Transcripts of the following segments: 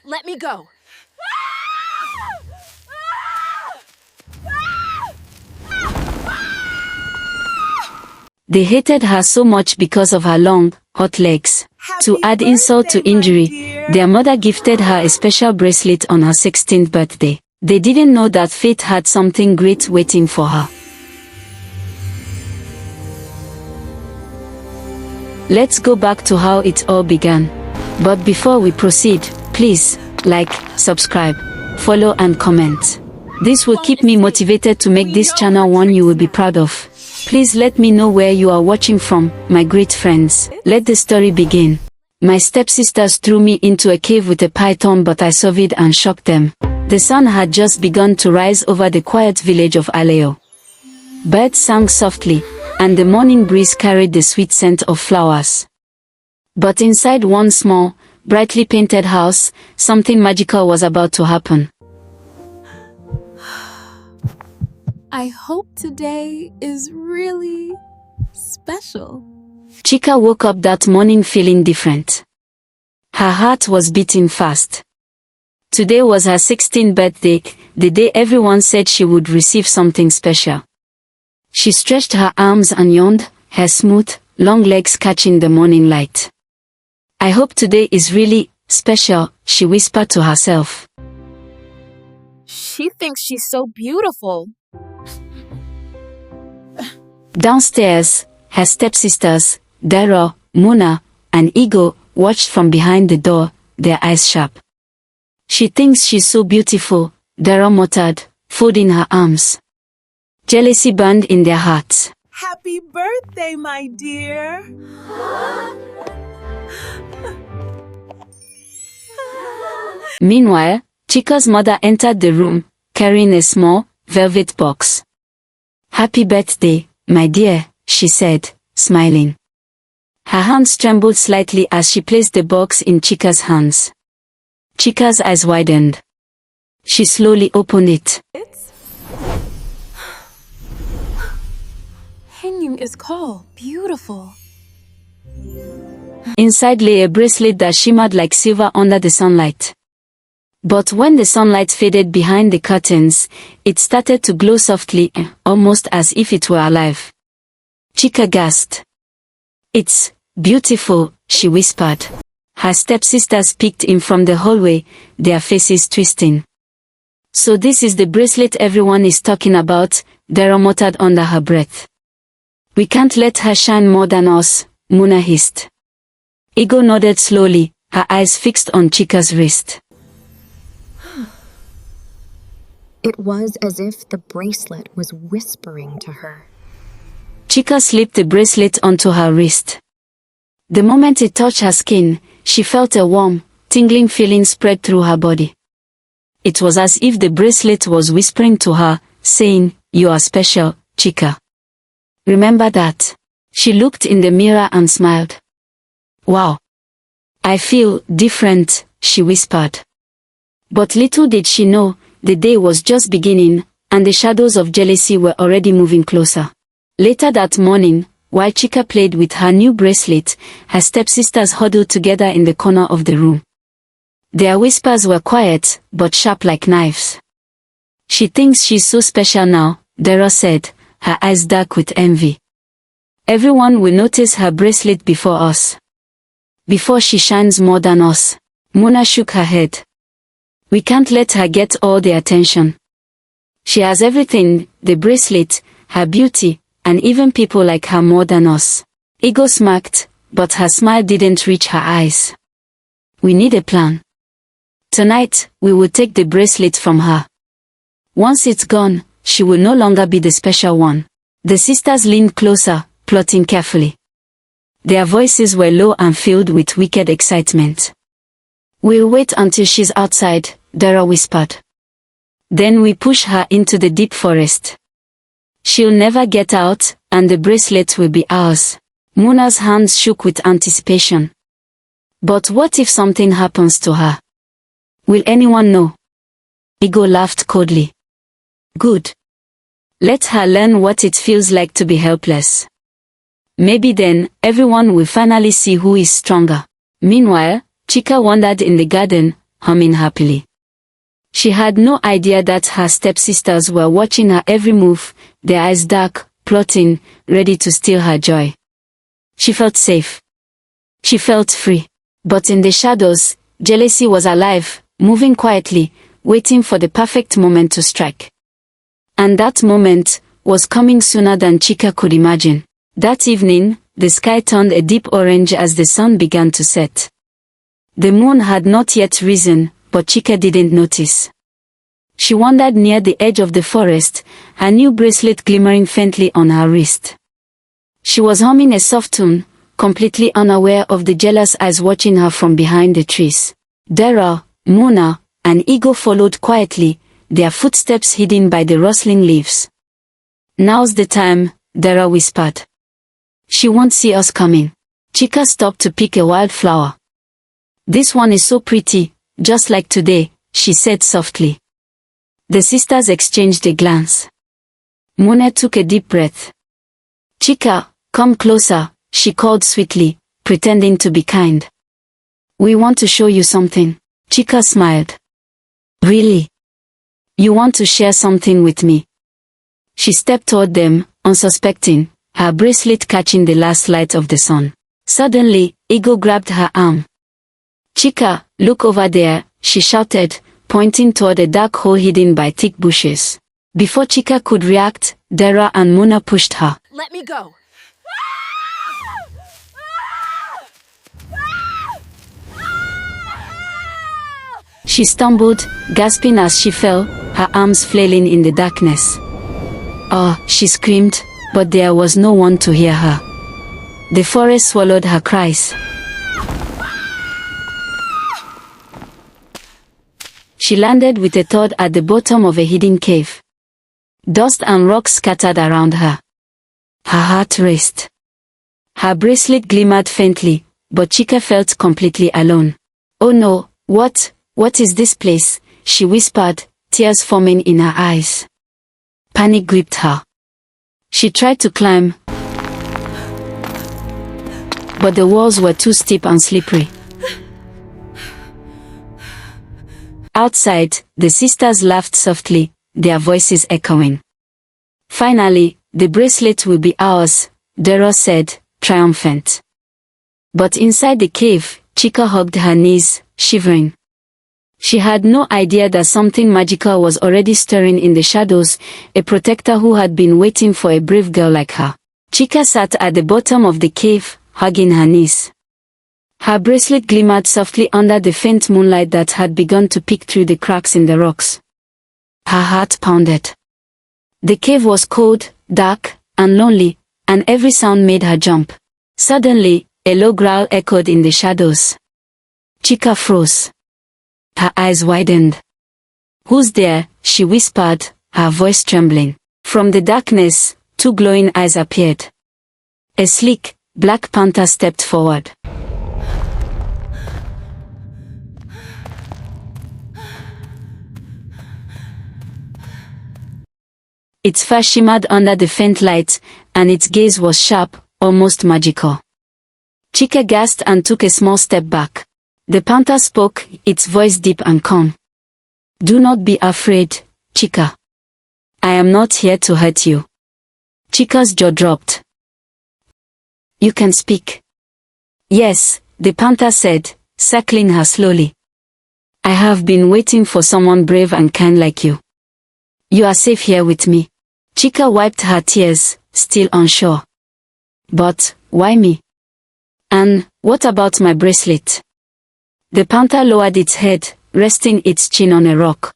Let me go. They hated her so much because of her long, hot legs. To add insult to injury, their mother gifted her a special bracelet on her 16th birthday. They didn't know that fate had something great waiting for her. Let's go back to how it all began. But before we proceed, please, like, subscribe, follow and comment. This will keep me motivated to make this channel one you will be proud of. Please let me know where you are watching from, my great friends. Let the story begin. My stepsisters threw me into a cave with a python, but I survived and shocked them. The sun had just begun to rise over the quiet village of Aleo. Birds sang softly, and the morning breeze carried the sweet scent of flowers. But inside one small, brightly painted house, something magical was about to happen. I hope today is really special. Chika woke up that morning feeling different. Her heart was beating fast. Today was her 16th birthday, the day everyone said she would receive something special. She stretched her arms and yawned, her smooth, long legs catching the morning light. I hope today is really special, she whispered to herself. She thinks she's so beautiful. Downstairs, her stepsisters, Dara, Muna, and Ego, watched from behind the door, their eyes sharp. She thinks she's so beautiful, Dara muttered, folding her arms. Jealousy burned in their hearts. Happy birthday, my dear. Meanwhile, Chika's mother entered the room, carrying a small, velvet box. Happy birthday, my dear, she said, smiling. Her hands trembled slightly as she placed the box in Chika's hands. Chika's eyes widened. She slowly opened it. Hanging is called beautiful. Inside lay a bracelet that shimmered like silver under the sunlight. But when the sunlight faded behind the curtains, it started to glow softly, almost as if it were alive. Chika gasped. It's beautiful, she whispered. Her stepsisters peeked in from the hallway, their faces twisting. So this is the bracelet everyone is talking about, Dara muttered under her breath. We can't let her shine more than us, Muna hissed. Ego nodded slowly, her eyes fixed on Chika's wrist. It was as if the bracelet was whispering to her. Chika slipped the bracelet onto her wrist. The moment it touched her skin, she felt a warm, tingling feeling spread through her body. It was as if the bracelet was whispering to her, saying, "You are special, Chika. Remember that." She looked in the mirror and smiled. Wow. I feel different, she whispered. But little did she know, the day was just beginning, and the shadows of jealousy were already moving closer. Later that morning, while Chika played with her new bracelet, her stepsisters huddled together in the corner of the room. Their whispers were quiet, but sharp like knives. She thinks she's so special now, Dara said, her eyes dark with envy. Everyone will notice her bracelet before us. Before she shines more than us. Muna shook her head. We can't let her get all the attention. She has everything, the bracelet, her beauty, and even people like her more than us. Ego smirked, but her smile didn't reach her eyes. We need a plan. Tonight, we will take the bracelet from her. Once it's gone, she will no longer be the special one. The sisters leaned closer, plotting carefully. Their voices were low and filled with wicked excitement. We'll wait until she's outside, Dara whispered. Then we push her into the deep forest. She'll never get out, and the bracelet will be ours. Muna's hands shook with anticipation. But what if something happens to her? Will anyone know? Ego laughed coldly. Good. Let her learn what it feels like to be helpless. Maybe then, everyone will finally see who is stronger. Meanwhile, Chika wandered in the garden, humming happily. She had no idea that her stepsisters were watching her every move, their eyes dark, plotting, ready to steal her joy. She felt safe. She felt free. But in the shadows, jealousy was alive, moving quietly, waiting for the perfect moment to strike. And that moment was coming sooner than Chika could imagine. That evening, the sky turned a deep orange as the sun began to set. The moon had not yet risen, but Chika didn't notice. She wandered near the edge of the forest, her new bracelet glimmering faintly on her wrist. She was humming a soft tune, completely unaware of the jealous eyes watching her from behind the trees. Dara, Mona, and Ego followed quietly, their footsteps hidden by the rustling leaves. "Now's the time," Dara whispered. "She won't see us coming." Chika stopped to pick a wildflower. "This one is so pretty, just like today," she said softly. The sisters exchanged a glance. Mona took a deep breath. "Chika, come closer," she called sweetly, pretending to be kind. "We want to show you something." Chika smiled. "Really? You want to share something with me?" She stepped toward them, unsuspecting, her bracelet catching the last light of the sun. Suddenly, Ego grabbed her arm. "Chika, look over there," she shouted, pointing toward a dark hole hidden by thick bushes. Before Chika could react, Dara and Mona pushed her. Let me go. She stumbled, gasping as she fell, her arms flailing in the darkness. "Oh," she screamed, but there was no one to hear her. The forest swallowed her cries. She landed with a thud at the bottom of a hidden cave. Dust and rocks scattered around her. Her heart raced. Her bracelet glimmered faintly, but Chika felt completely alone. "Oh no, what is this place?" she whispered, tears forming in her eyes. Panic gripped her. She tried to climb, but the walls were too steep and slippery. Outside, the sisters laughed softly, their voices echoing. "Finally, the bracelet will be ours," Dara said, triumphant. But inside the cave, Chika hugged her knees, shivering. She had no idea that something magical was already stirring in the shadows, a protector who had been waiting for a brave girl like her. Chika sat at the bottom of the cave, hugging her knees. Her bracelet glimmered softly under the faint moonlight that had begun to peek through the cracks in the rocks. Her heart pounded. The cave was cold, dark, and lonely, and every sound made her jump. Suddenly, a low growl echoed in the shadows. Chika froze. Her eyes widened. "Who's there?" she whispered, her voice trembling. From the darkness, two glowing eyes appeared. A sleek, black panther stepped forward. Its fur shimmered under the faint light, and its gaze was sharp, almost magical. Chika gasped and took a small step back. The panther spoke, its voice deep and calm. "Do not be afraid, Chika. I am not here to hurt you." Chika's jaw dropped. "You can speak." "Yes," the panther said, circling her slowly. "I have been waiting for someone brave and kind like you. You are safe here with me." Chika wiped her tears, still unsure. "But, why me? And, what about my bracelet?" The panther lowered its head, resting its chin on a rock.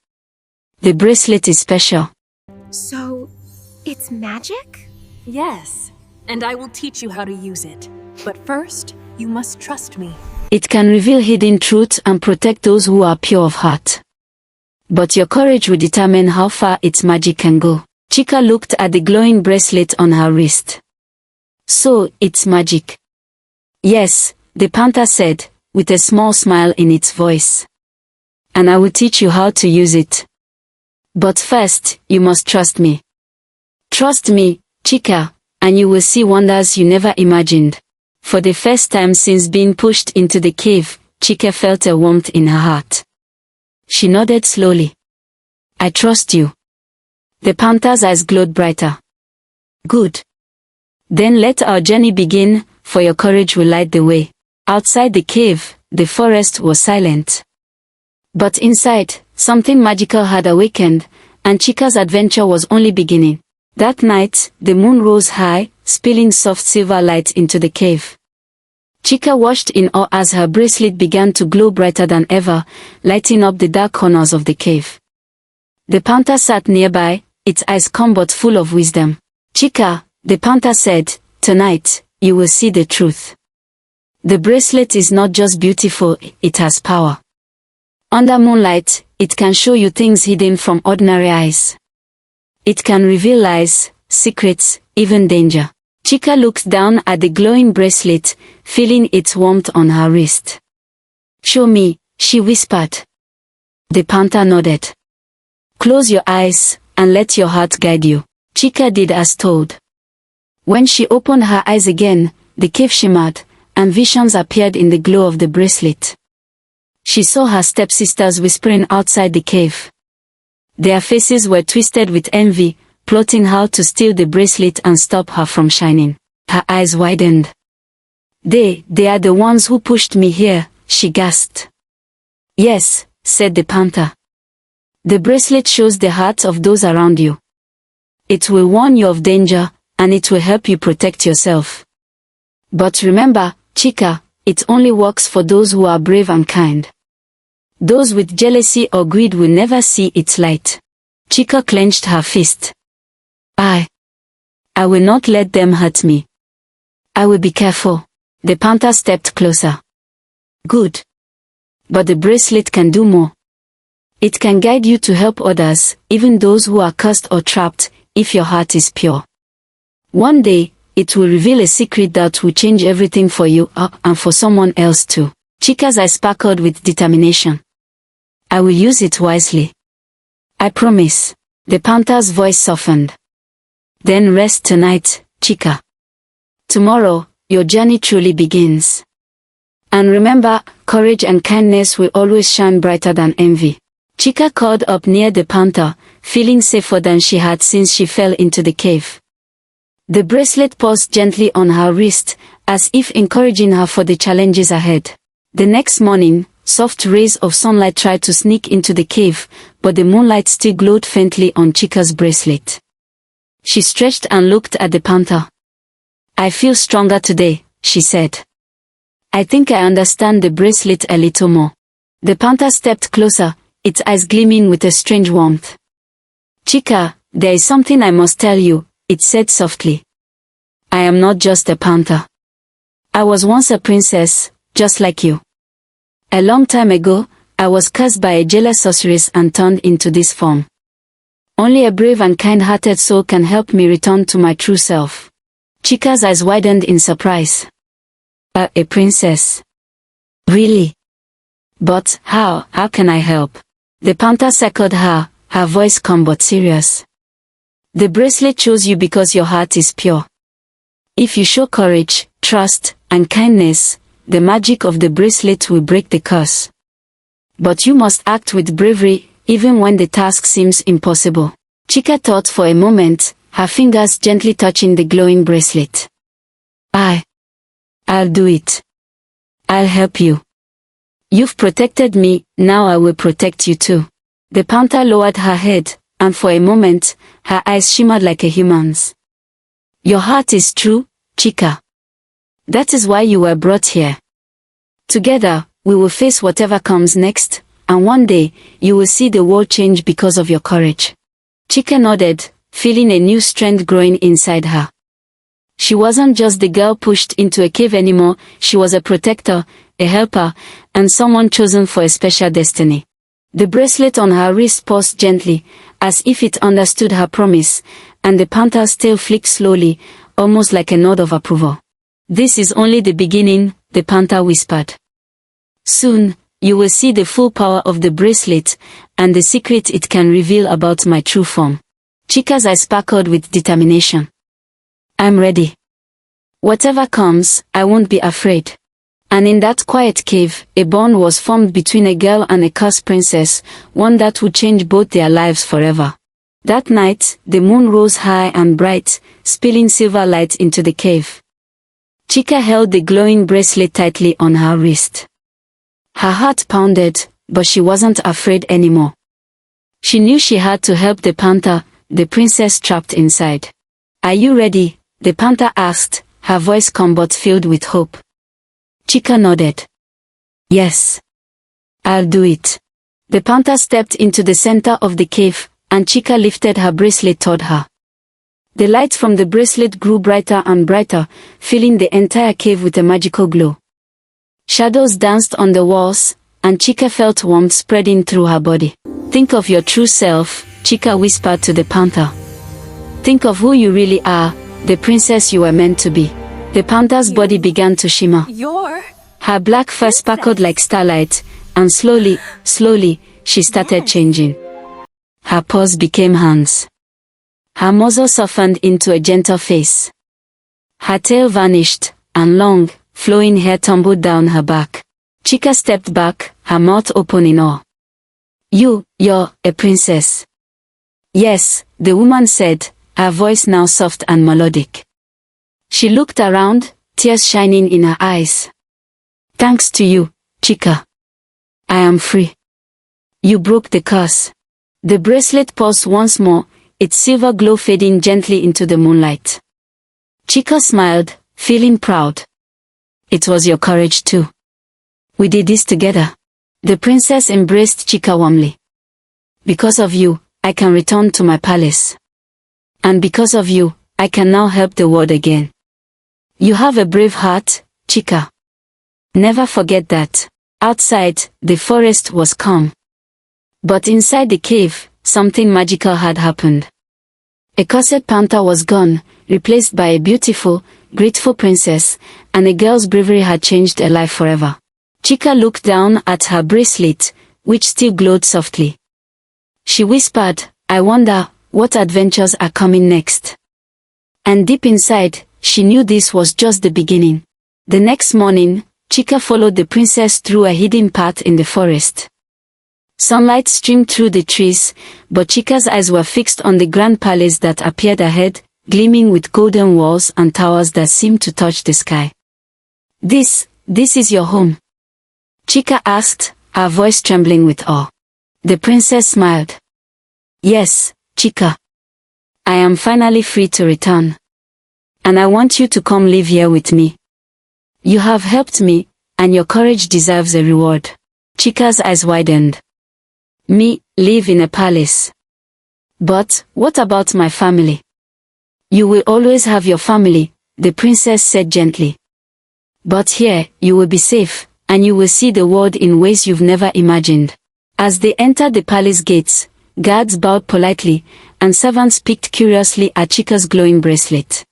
"The bracelet is special." So, it's magic? Yes, and I will teach you how to use it. But first, you must trust me. It can reveal hidden truth and protect those who are pure of heart. But your courage will determine how far its magic can go. Chika looked at the glowing bracelet on her wrist. "So, it's magic?" "Yes," the panther said, with a small smile in its voice. "And I will teach you how to use it. But first, you must trust me." "Trust me, Chika, and you will see wonders you never imagined." For the first time since being pushed into the cave, Chika felt a warmth in her heart. She nodded slowly. I trust you. The panther's eyes glowed brighter. Good. Then let our journey begin, for your courage will light the way. Outside the cave, the forest was silent. But inside, something magical had awakened, and Chika's adventure was only beginning. That night, the moon rose high, spilling soft silver light into the cave. Chika watched in awe as her bracelet began to glow brighter than ever, lighting up the dark corners of the cave. The panther sat nearby, its eyes calm but full of wisdom. Chika, the panther said, tonight, you will see the truth. The bracelet is not just beautiful, it has power. Under moonlight, it can show you things hidden from ordinary eyes. It can reveal lies, secrets, even danger. Chika looked down at the glowing bracelet, feeling its warmth on her wrist. Show me, she whispered. The panther nodded. Close your eyes, and let your heart guide you. Chika did as told. When she opened her eyes again, the cave shimmered, and visions appeared in the glow of the bracelet. She saw her stepsisters whispering outside the cave. Their faces were twisted with envy, plotting how to steal the bracelet and stop her from shining. Her eyes widened. They are the ones who pushed me here, she gasped. Yes, said the panther. The bracelet shows the hearts of those around you. It will warn you of danger, and it will help you protect yourself. But remember, Chika, it only works for those who are brave and kind. Those with jealousy or greed will never see its light. Chika clenched her fist. I will not let them hurt me. I will be careful. The panther stepped closer. Good. But the bracelet can do more. It can guide you to help others, even those who are cursed or trapped, if your heart is pure. One day, it will reveal a secret that will change everything for you, and for someone else too. Chika's eyes sparkled with determination. I will use it wisely. I promise. The panther's voice softened. Then rest tonight, Chika. Tomorrow, your journey truly begins. And remember, courage and kindness will always shine brighter than envy. Chika curled up near the panther, feeling safer than she had since she fell into the cave. The bracelet paused gently on her wrist, as if encouraging her for the challenges ahead. The next morning, soft rays of sunlight tried to sneak into the cave, but the moonlight still glowed faintly on Chika's bracelet. She stretched and looked at the panther. I feel stronger today, she said. I think I understand the bracelet a little more. The panther stepped closer, its eyes gleaming with a strange warmth. Chika, there is something I must tell you, it said softly. I am not just a panther. I was once a princess, just like you. A long time ago, I was cursed by a jealous sorceress and turned into this form. Only a brave and kind-hearted soul can help me return to my true self. Chika's eyes widened in surprise. A princess? Really? But how can I help? The panther circled her, her voice calm but serious. The bracelet chose you because your heart is pure. If you show courage, trust, and kindness, the magic of the bracelet will break the curse. But you must act with bravery, even when the task seems impossible. Chika thought for a moment, her fingers gently touching the glowing bracelet. I'll do it. I'll help you. You've protected me, now I will protect you too. The panther lowered her head, and for a moment, her eyes shimmered like a human's. Your heart is true, Chika. That is why you were brought here. Together, we will face whatever comes next, and one day, you will see the world change because of your courage. Chika nodded, feeling a new strength growing inside her. She wasn't just the girl pushed into a cave anymore, she was a protector, a helper, and someone chosen for a special destiny. The bracelet on her wrist paused gently, as if it understood her promise, and the panther's tail flicked slowly, almost like a nod of approval. This is only the beginning, the panther whispered. Soon, you will see the full power of the bracelet, and the secret it can reveal about my true form. Chika's eyes sparkled with determination. I'm ready. Whatever comes, I won't be afraid. And in that quiet cave, a bond was formed between a girl and a cursed princess, one that would change both their lives forever. That night, the moon rose high and bright, spilling silver light into the cave. Chika held the glowing bracelet tightly on her wrist. Her heart pounded, but she wasn't afraid anymore. She knew she had to help the panther, the princess trapped inside. "Are you ready?" the panther asked, her voice calm but filled with hope. Chika nodded. "Yes. I'll do it." The panther stepped into the center of the cave, and Chika lifted her bracelet toward her. The light from the bracelet grew brighter and brighter, filling the entire cave with a magical glow. Shadows danced on the walls, and Chika felt warmth spreading through her body. "Think of your true self," Chika whispered to the panther. "Think of who you really are, the princess you were meant to be." The panther's body began to shimmer. Her black fur sparkled like starlight, and slowly, she started changing. Her paws became hands. Her muzzle softened into a gentle face. Her tail vanished, and long, flowing hair tumbled down her back. Chika stepped back, her mouth open in awe. You're a princess." "Yes," the woman said, her voice now soft and melodic. She looked around, tears shining in her eyes. "Thanks to you, Chika. I am free. You broke the curse." The bracelet paused once more, its silver glow fading gently into the moonlight. Chika smiled, feeling proud. "It was your courage too. We did this together." The princess embraced Chika warmly. "Because of you, I can return to my palace. And because of you, I can now help the world again. You have a brave heart, Chika. Never forget that." Outside, the forest was calm. But inside the cave, something magical had happened. A cursed panther was gone, replaced by a beautiful, grateful princess, and a girl's bravery had changed her life forever. Chika looked down at her bracelet, which still glowed softly. She whispered, "I wonder what adventures are coming next." And deep inside, she knew this was just the beginning. The next morning, Chika followed the princess through a hidden path in the forest. Sunlight streamed through the trees, but Chika's eyes were fixed on the grand palace that appeared ahead, gleaming with golden walls and towers that seemed to touch the sky. This is your home?" Chika asked, her voice trembling with awe. The princess smiled. "Yes, Chika. I am finally free to return. And I want you to come live here with me. You have helped me, and your courage deserves a reward." Chika's eyes widened. "Me, live in a palace? But, what about my family?" "You will always have your family," the princess said gently. "But here, you will be safe, and you will see the world in ways you've never imagined." As they entered the palace gates, guards bowed politely, and servants peeked curiously at Chika's glowing bracelet.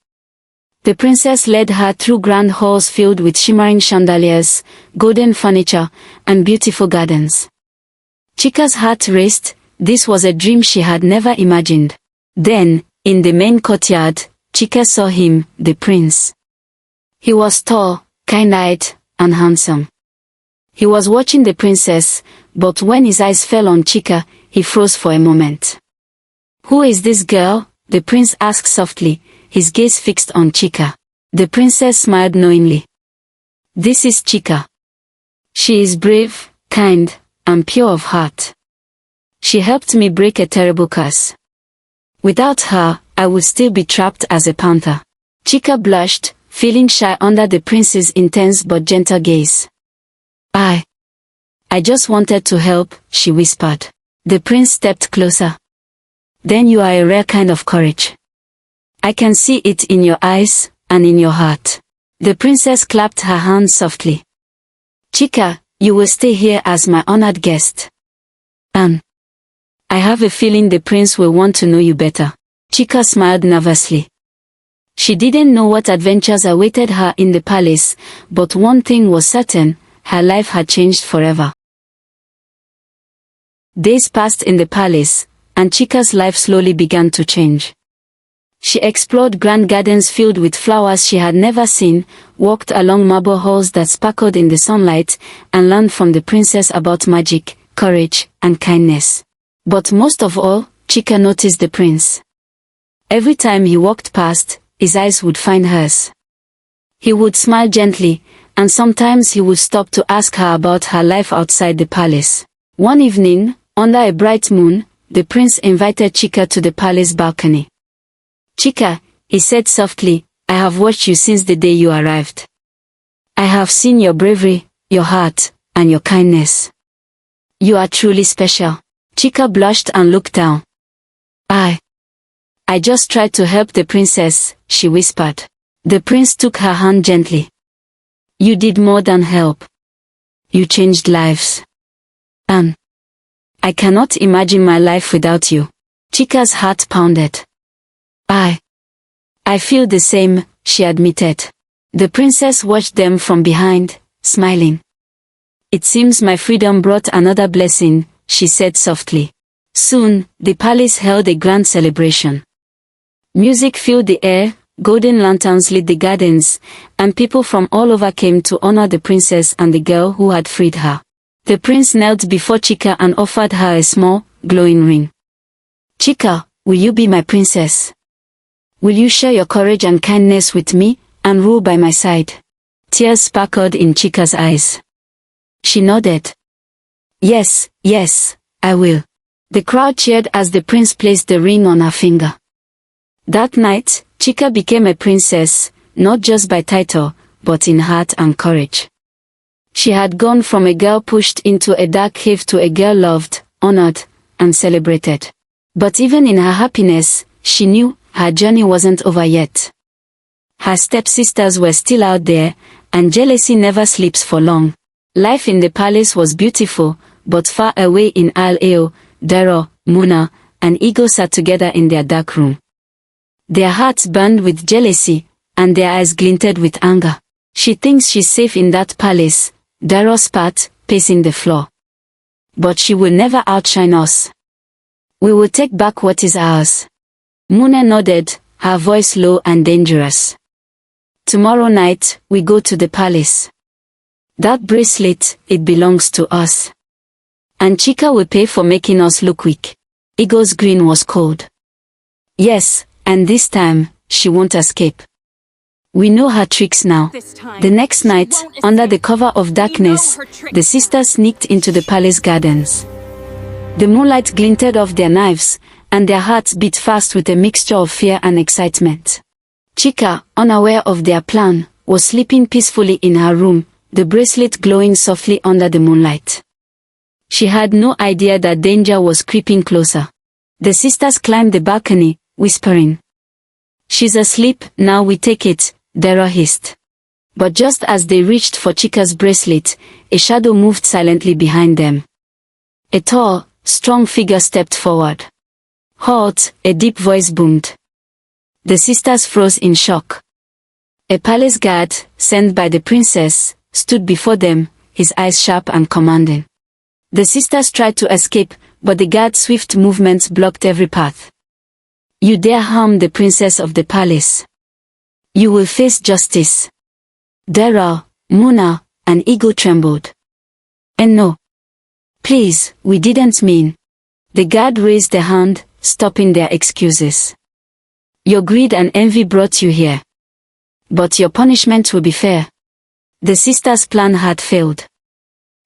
The princess led her through grand halls filled with shimmering chandeliers, golden furniture, and beautiful gardens. Chika's heart raced. This was a dream she had never imagined. Then, in the main courtyard, Chika saw him, the prince. He was tall, kind-eyed, and handsome. He was watching the princess, but when his eyes fell on Chika, he froze for a moment. "Who is this girl?" the prince asked softly, his gaze fixed on Chika. The princess smiled knowingly. "This is Chika. She is brave, kind, and pure of heart. She helped me break a terrible curse. Without her, I would still be trapped as a panther." Chika blushed, feeling shy under the prince's intense but gentle gaze. I just wanted to help," she whispered. The prince stepped closer. "Then you are a rare kind of courage. I can see it in your eyes, and in your heart." The princess clapped her hands softly. "Chika, you will stay here as my honored guest. And I have a feeling the prince will want to know you better." Chika smiled nervously. She didn't know what adventures awaited her in the palace, but one thing was certain, her life had changed forever. Days passed in the palace, and Chika's life slowly began to change. She explored grand gardens filled with flowers she had never seen, walked along marble halls that sparkled in the sunlight, and learned from the princess about magic, courage, and kindness. But most of all, Chika noticed the prince. Every time he walked past, his eyes would find hers. He would smile gently, and sometimes he would stop to ask her about her life outside the palace. One evening, under a bright moon, the prince invited Chika to the palace balcony. "Chika," he said softly, "I have watched you since the day you arrived. I have seen your bravery, your heart, and your kindness. You are truly special." Chika blushed and looked down. I just tried to help the princess," she whispered. The prince took her hand gently. "You did more than help. You changed lives. And I cannot imagine my life without you." Chika's heart pounded. I feel the same," she admitted. The princess watched them from behind, smiling. "It seems my freedom brought another blessing," she said softly. Soon, the palace held a grand celebration. Music filled the air, golden lanterns lit the gardens, and people from all over came to honor the princess and the girl who had freed her. The prince knelt before Chika and offered her a small, glowing ring. "Chika, will you be my princess? Will you share your courage and kindness with me, and rule by my side?" Tears sparkled in Chika's eyes. She nodded. Yes, I will." The crowd cheered as the prince placed the ring on her finger. That night, Chika became a princess, not just by title, but in heart and courage. She had gone from a girl pushed into a dark cave to a girl loved, honored, and celebrated. But even in her happiness, she knew her journey wasn't over yet. Her stepsisters were still out there, and jealousy never sleeps for long. Life in the palace was beautiful, but far away in Al-Eo, Dero, Muna, and Ego sat together in their dark room. Their hearts burned with jealousy, and their eyes glinted with anger. "She thinks she's safe in that palace," Dero spat, pacing the floor. "But she will never outshine us. We will take back what is ours." Muna nodded, her voice low and dangerous. "Tomorrow night, we go to the palace. That bracelet, it belongs to us. And Chika will pay for making us look weak." Ego's grin was cold. "Yes, and this time, she won't escape. We know her tricks now." The next night, under the cover of darkness, the sisters sneaked into the palace gardens. The moonlight glinted off their knives, and their hearts beat fast with a mixture of fear and excitement. Chika, unaware of their plan, was sleeping peacefully in her room, the bracelet glowing softly under the moonlight. She had no idea that danger was creeping closer. The sisters climbed the balcony, whispering. "She's asleep, now we take it," Dara hissed. But just as they reached for Chika's bracelet, a shadow moved silently behind them. A tall, strong figure stepped forward. "Halt!" a deep voice boomed. The sisters froze in shock. A palace guard, sent by the princess, stood before them, his eyes sharp and commanding. The sisters tried to escape, but the guard's swift movements blocked every path. "You dare harm the princess of the palace. You will face justice." Dara, Muna, and Ego trembled. "And no. Please, we didn't mean." The guard raised a hand, stopping their excuses. "Your greed and envy brought you here. But your punishment will be fair." The sisters' plan had failed.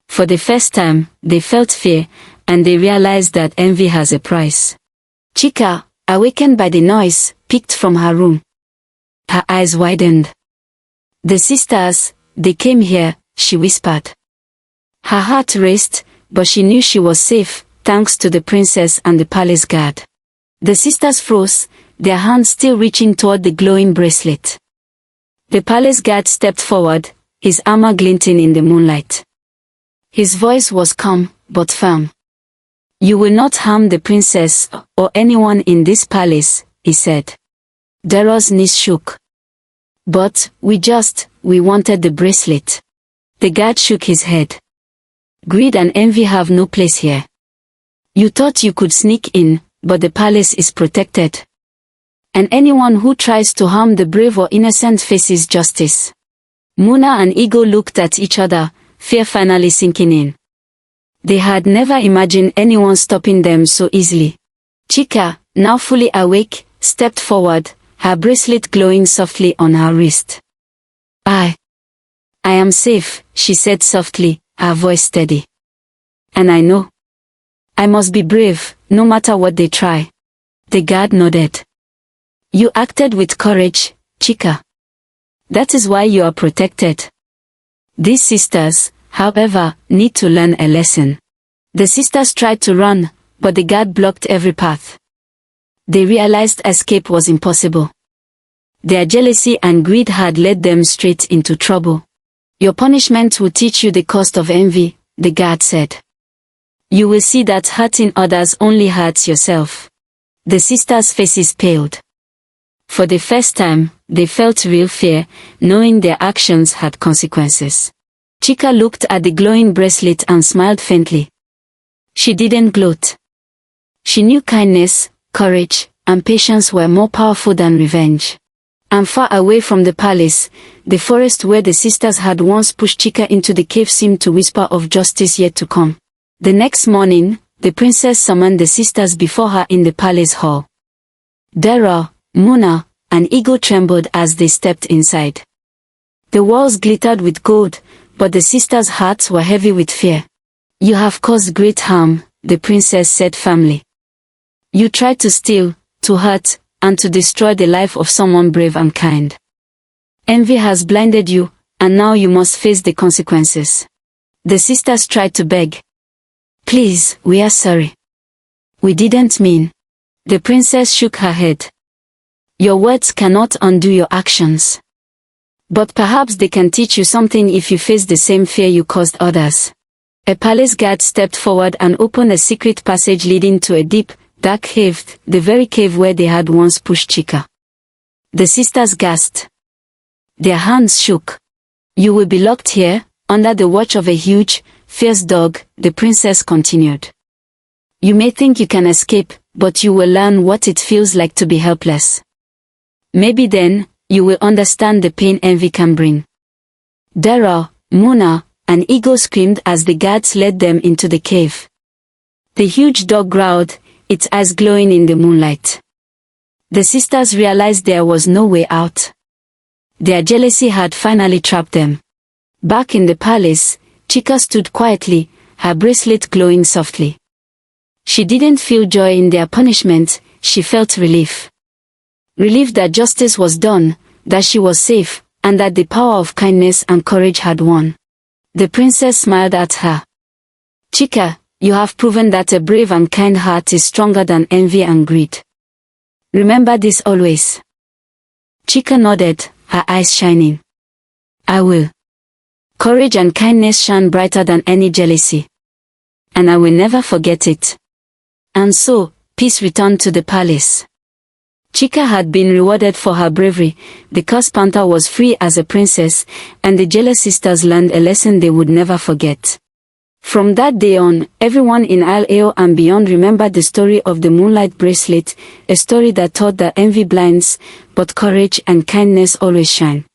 For the first time, they felt fear, and they realized that envy has a price. Chika, awakened by the noise, peeked from her room. Her eyes widened. "The sisters, they came here," she whispered. Her heart raced, but she knew she was safe, thanks to the princess and the palace guard. The sisters froze, their hands still reaching toward the glowing bracelet. The palace guard stepped forward, his armor glinting in the moonlight. His voice was calm, but firm. "You will not harm the princess, or anyone in this palace," he said. Dara's knees shook. "But, we wanted the bracelet." The guard shook his head. "Greed and envy have no place here. You thought you could sneak in, but the palace is protected. and anyone who tries to harm the brave or innocent faces justice. Muna and Ego looked at each other, fear finally sinking in. They had never imagined anyone stopping them so easily. Chika, now fully awake, stepped forward, her bracelet glowing softly on her wrist. I am safe, she said softly, her voice steady. And I know. I must be brave, no matter what they try. The guard nodded. You acted with courage, Chika. That is why you are protected. These sisters, however, need to learn a lesson. The sisters tried to run, but the guard blocked every path. They realized escape was impossible. Their jealousy and greed had led them straight into trouble. Your punishment will teach you the cost of envy, the guard said. You will see that hurting others only hurts yourself. The sisters' faces paled. For the first time, they felt real fear, knowing their actions had consequences. Chika looked at the glowing bracelet and smiled faintly. She didn't gloat. She knew kindness, courage, and patience were more powerful than revenge. And far away from the palace, the forest where the sisters had once pushed Chika into the cave seemed to whisper of justice yet to come. The next morning, the princess summoned the sisters before her in the palace hall. Dara, Muna, and Ego trembled as they stepped inside. The walls glittered with gold, but the sisters' hearts were heavy with fear. You have caused great harm, the princess said firmly. You tried to steal, to hurt, and to destroy the life of someone brave and kind. Envy has blinded you, and now you must face the consequences. The sisters tried to beg. Please, we are sorry. We didn't mean. The princess shook her head. Your words cannot undo your actions. But perhaps they can teach you something if you face the same fear you caused others. A palace guard stepped forward and opened a secret passage leading to a deep, dark cave, the very cave where they had once pushed Chika. The sisters gasped. Their hands shook. You will be locked here, under the watch of a huge, fierce dog, the princess continued. You may think you can escape, but you will learn what it feels like to be helpless. Maybe then, you will understand the pain envy can bring. Dara, Muna, and Ego screamed as the guards led them into the cave. The huge dog growled, its eyes glowing in the moonlight. The sisters realized there was no way out. Their jealousy had finally trapped them. Back in the palace, Chika stood quietly, her bracelet glowing softly. She didn't feel joy in their punishment, she felt relief. Relief that justice was done, that she was safe, and that the power of kindness and courage had won. The princess smiled at her. Chika, you have proven that a brave and kind heart is stronger than envy and greed. Remember this always. Chika nodded, her eyes shining. I will. Courage and kindness shine brighter than any jealousy. And I will never forget it. And so, peace returned to the palace. Chika had been rewarded for her bravery, because Panther was free as a princess, and the jealous sisters learned a lesson they would never forget. From that day on, everyone in Isle Ao and beyond remembered the story of the Moonlight Bracelet, a story that taught that envy blinds, but courage and kindness always shine.